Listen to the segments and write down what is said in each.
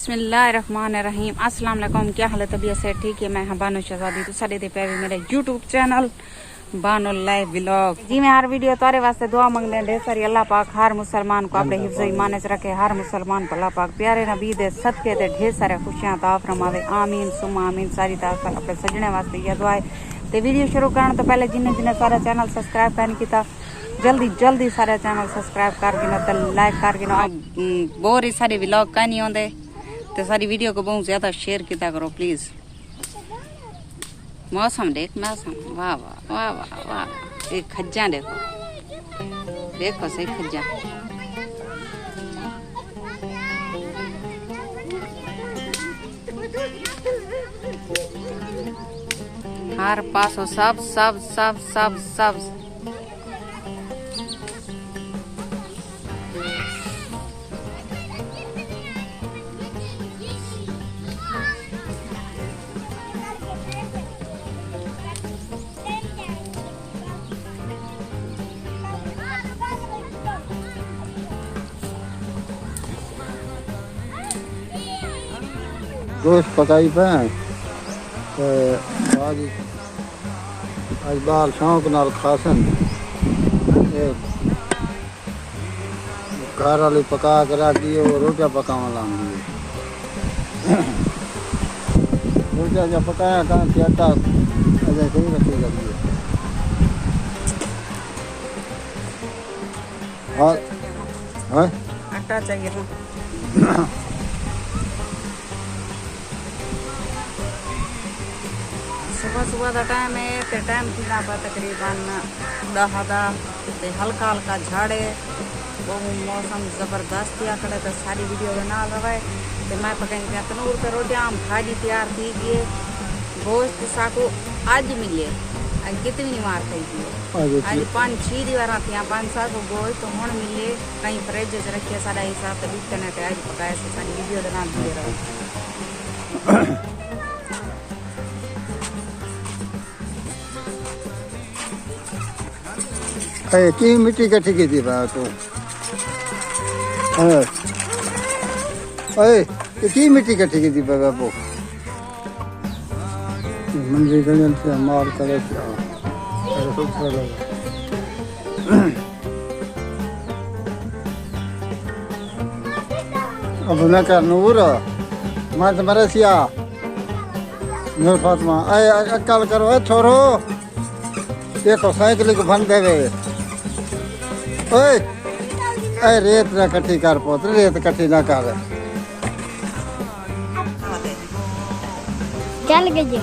बिस्मिल्लाहिर्रहमानिर्रहीम। अस्सलाम वालेकुम। क्या हाल है? तबीयत से ठीक है? मैं हाँ बानो शहजादी। तो साडे ते पे मेरा YouTube channel Bano live vlog ji. मैं हर वीडियो तारे वास्ते दुआ मंगने ढेर सारी। अल्लाह पाक हर मुसलमान को अपने हिफ्ज़ ईमान च रखे। हर मुसलमान को अल्लाह पाक प्यारे नबी दे सदके ते ढेर सारे खुशियां अता फरमावे। आमीन सुम्मा आमीन। सारी तारीफ अपने सजने वास्ते ये दुआ है। ते वीडियो शुरू करने तो पहले जिन्हें सारा चैनल सब्सक्राइब करने की जल्दी सारे चैनल सब्सक्राइब करके ना लाइक करके ना। बहुत ही सारे व्लॉग का नहीं आते तो सारी वीडियो को बहुत ज्यादा शेयर किया करो प्लीज। मौसम देख, मौसम वाह वाह वाह वाह वाह। एक खज्जा देखो सही खज्जा। हर पासो सब सब सब सब सब गोश्त पकाई पे आज बाल शौक नाल खासन घर वाली पका के रख दिए। रोटियां पकावा लाम दिए। रोटियां जब पकाया कहाँ से आटा अजय सही रखी लगी है। आटा चाहिए। सुबह का टाइम है तो टाइम थीड़ा पर तकरीबन 10 ते हल्का हल्का झाड़े। वो मौसम ज़बरदस्त या करे तो सारी वीडियो बना रहे तो मैं पकाएंगे तनूर पे रोटियां हम भाजी तैयार थी गए। गोश्त साको आज मिले आज कितनी मार खाई थी। आज 5-6 दीवार थी 5-7 गोश्त तो हूँ मिले कहीं फ्रिज च रखे। सारा हिसाब से बीतने के आज पकाए से सारी वीडियो बना दे रहे। की मिट्टी कट्ठी की थी तू की मिट्टी कट्ठी की थी बाबू मंजी गजन से मार करे। अब न कर नूर मैं तुम्हारे सिया नूर फातिमा अक्ल करो छोरो। देखो साइकिल को बंद देवे। ओए रेत ना कट्ठी कर पोत्र, रेत कट्ठी ना कर। चल गए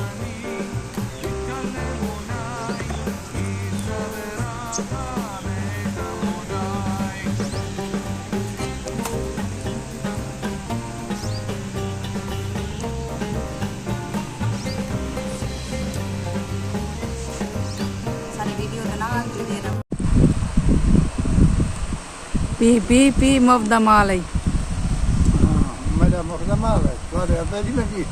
पी मुफ्त माल है। मेरा मुफ्त माल है थोड़े पैसे लगी।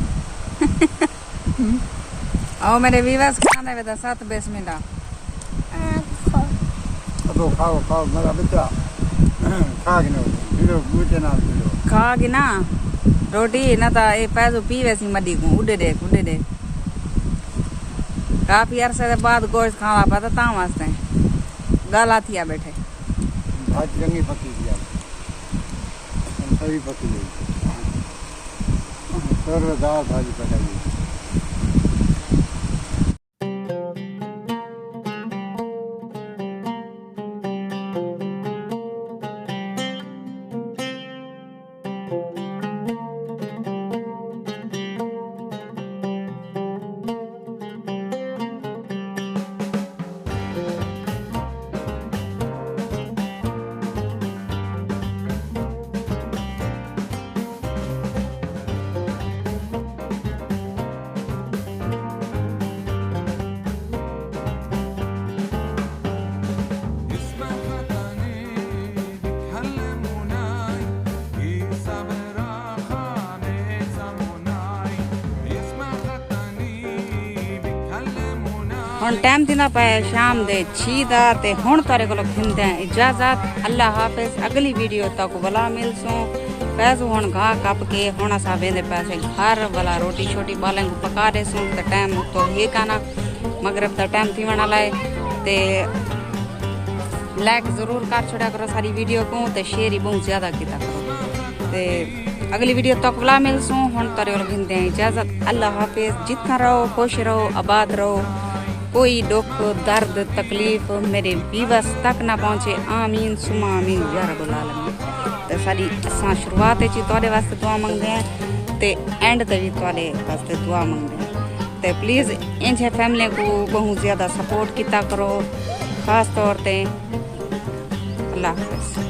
आओ मेरे विवास खाने में 7 बेस मिला। तो खाओ मेरा बच्चा खा के ना बूटे ना खा के ना रोटी ना तो ये पैसों पी वैसी मडी को उड़े दे। काफी अरसे बाद गोश्त खाना पता ता वास्ते गाला थिया बैठे। भाजी रंगी पकी दिया सही पकी गई। दाल भाजी पकाई। हुण टाइम थींदा पिया शाम दे 6 दा ते हुण तुहाडे कोलों थींदे इजाज़त। अल्लाह हाफ़िज़। अगली वीडियो तक भला मिलसूं। फैज हुन घाह कप के हुन असां वेंदे पैसे घर भला रोटी छोटी ॿारनि को पका ॾेसूं त टाइम तो हे काना मगरिब दा टाइम थी वञण लाइ ते लाइक ज़रूर कर छॾिया करो सारी वीडियो को ते शेयर ही बहुत ज़्यादा किया करो ते अगली वीडियो तक बुला मिलसूं हुन तरे गिनते हैं इजाज़त अल्लाह हाफिज़ जितना रहो खुश रहो आबाद रहो कोई दुख दर्द तकलीफ मेरे बीवस तक ना पहुंचे आमीन सुमा आमीन या रब्बुल आलमीन ते साडी असां शुरुआत च तुहाडे वास्ते दुआ मंगदे हैं ते एंड ते भी तुहाडे वास्ते दुआ मंगदे हैं ते प्लीज़ इंज फैमिली को बहुत ज़्यादा सपोर्ट किया करो खास तौर ते अल्लाह हाफिज़।